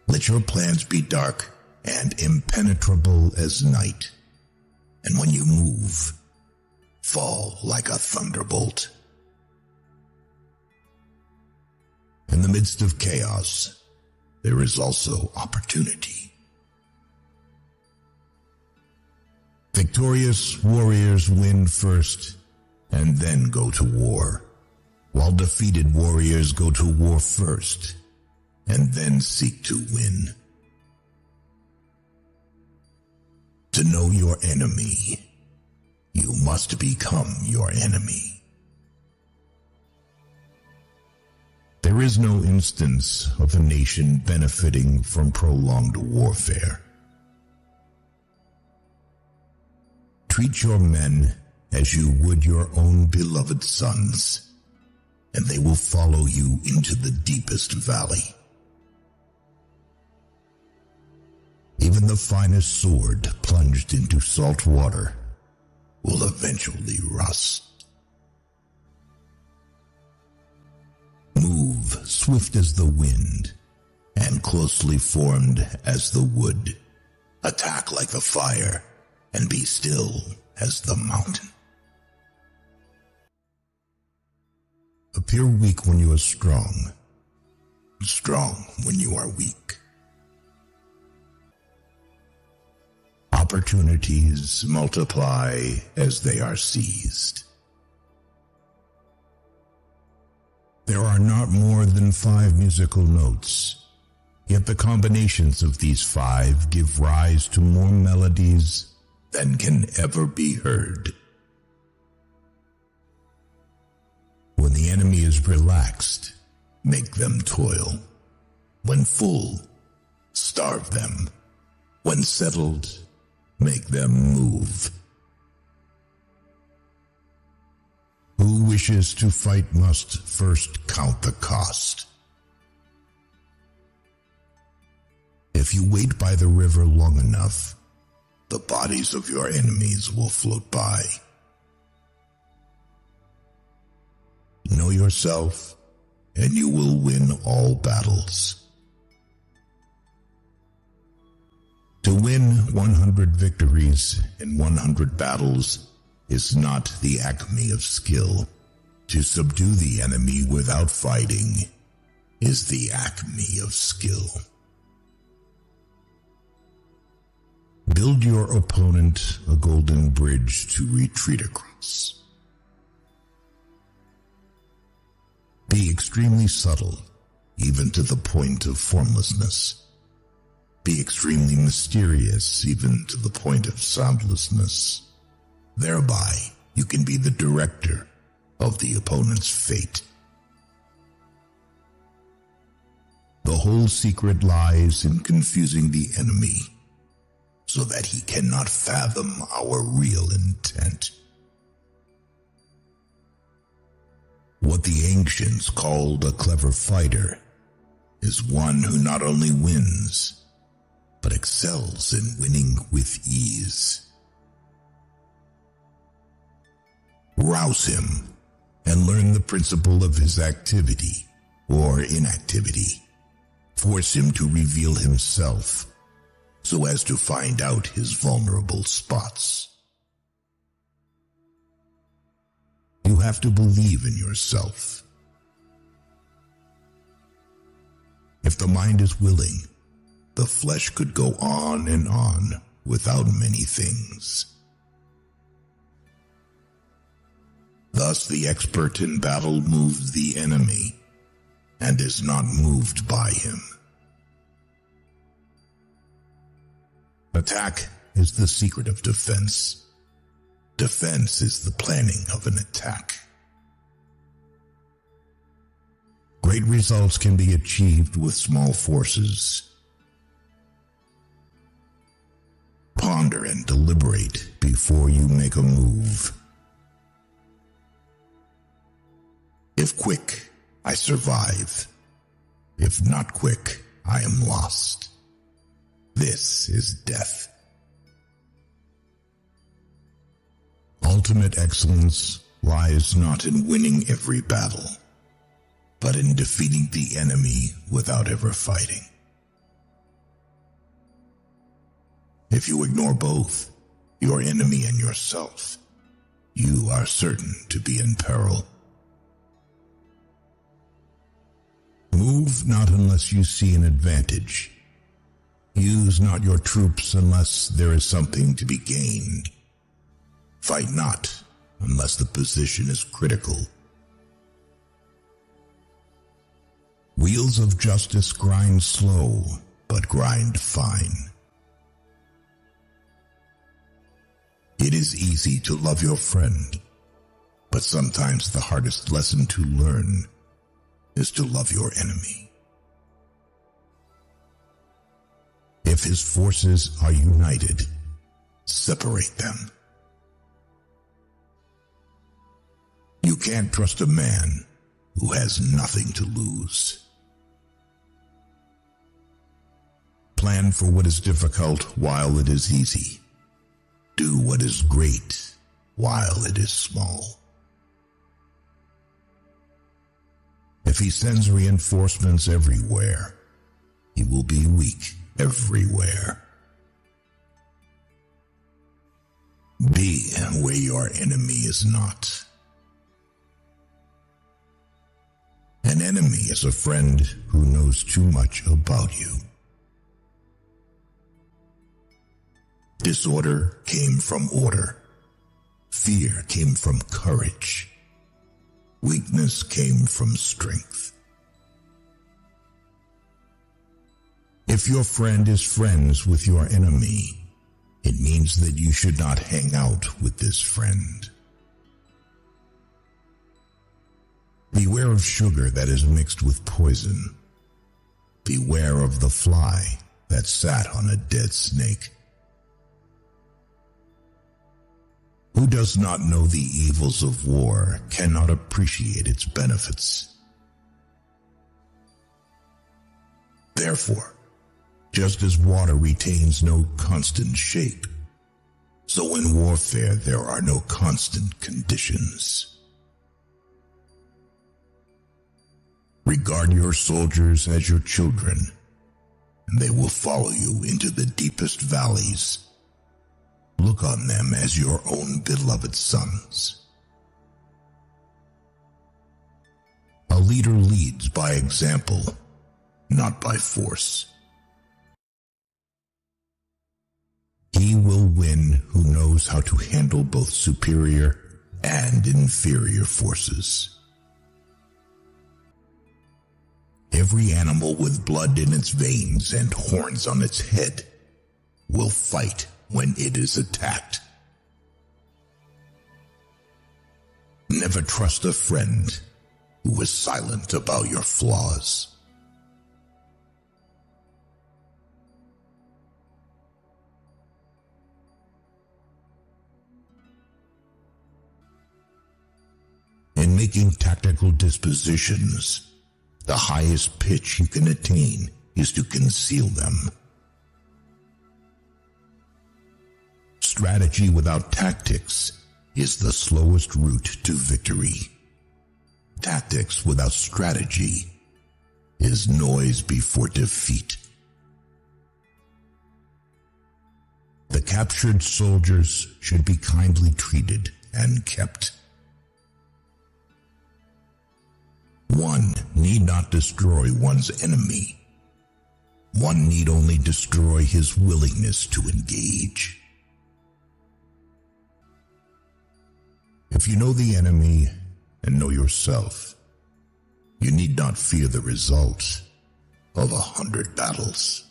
Let your plans be dark and impenetrable as night, and when you move, fall like a thunderbolt. In the midst of chaos, there is also opportunity. Victorious warriors win first and then go to war, while defeated warriors go to war first and then seek to win. To know your enemy, you must become your enemy. There is no instance of a nation benefiting from prolonged warfare. Treat your men as you would your own beloved sons, and they will follow you into the deepest valley. Even the finest sword plunged into salt water will eventually rust. Move swift as the wind and closely formed as the wood. Attack like the fire and be still as the mountain. Appear weak when you are strong, strong when you are weak. Opportunities multiply as they are seized. There are not more than 5 musical notes, yet the combinations of these 5 give rise to more melodies than can ever be heard. When the enemy is relaxed, make them toil. When full, starve them. When settled, make them move. Who wishes to fight must first count the cost. If you wait by the river long enough, the bodies of your enemies will float by. Know yourself, and you will win all battles. To win 100 victories in 100 battles is not the acme of skill. To subdue the enemy without fighting is the acme of skill. Build your opponent a golden bridge to retreat across. Be extremely subtle, even to the point of formlessness. Be extremely mysterious, even to the point of soundlessness. Thereby, you can be the director of the opponent's fate. The whole secret lies in confusing the enemy, so that he cannot fathom our real intent. What the ancients called a clever fighter is one who not only wins, but excels in winning with ease. Rouse him and learn the principle of his activity or inactivity. Force him to reveal himself so as to find out his vulnerable spots. You have to believe in yourself. If the mind is willing, the flesh could go on and on without many things. Thus the expert in battle moves the enemy and is not moved by him. Attack is the secret of defense. Defense is the planning of an attack. Great results can be achieved with small forces. Ponder and deliberate before you make a move. If quick, I survive. If not quick, I am lost. This is death. Ultimate excellence lies not in winning every battle, but in defeating the enemy without ever fighting. If you ignore both, your enemy and yourself, you are certain to be in peril. Move not unless you see an advantage. Use not your troops unless there is something to be gained. Fight not unless the position is critical. Wheels of justice grind slow, but grind fine. It is easy to love your friend, but sometimes the hardest lesson to learn is to love your enemy. If his forces are united, separate them. You can't trust a man who has nothing to lose. Plan for what is difficult while it is easy. Do what is great while it is small. If he sends reinforcements everywhere, he will be weak everywhere. Be where your enemy is not. An enemy is a friend who knows too much about you. Disorder came from order. Fear came from courage. Weakness came from strength. If your friend is friends with your enemy, it means that you should not hang out with this friend. Beware of sugar that is mixed with poison. Beware of the fly that sat on a dead snake. Who does not know the evils of war cannot appreciate its benefits. Therefore, just as water retains no constant shape, so in warfare there are no constant conditions. Regard your soldiers as your children, and they will follow you into the deepest valleys. Look on them as your own beloved sons. A leader leads by example, not by force. He will win who knows how to handle both superior and inferior forces. Every animal with blood in its veins and horns on its head will fight when it is attacked. Never trust a friend who is silent about your flaws. In making tactical dispositions, the highest pitch you can attain is to conceal them. Strategy without tactics is the slowest route to victory. Tactics without strategy is noise before defeat. The captured soldiers should be kindly treated and kept. One need not destroy one's enemy. One need only destroy his willingness to engage. If you know the enemy and know yourself, you need not fear the result of 100 battles.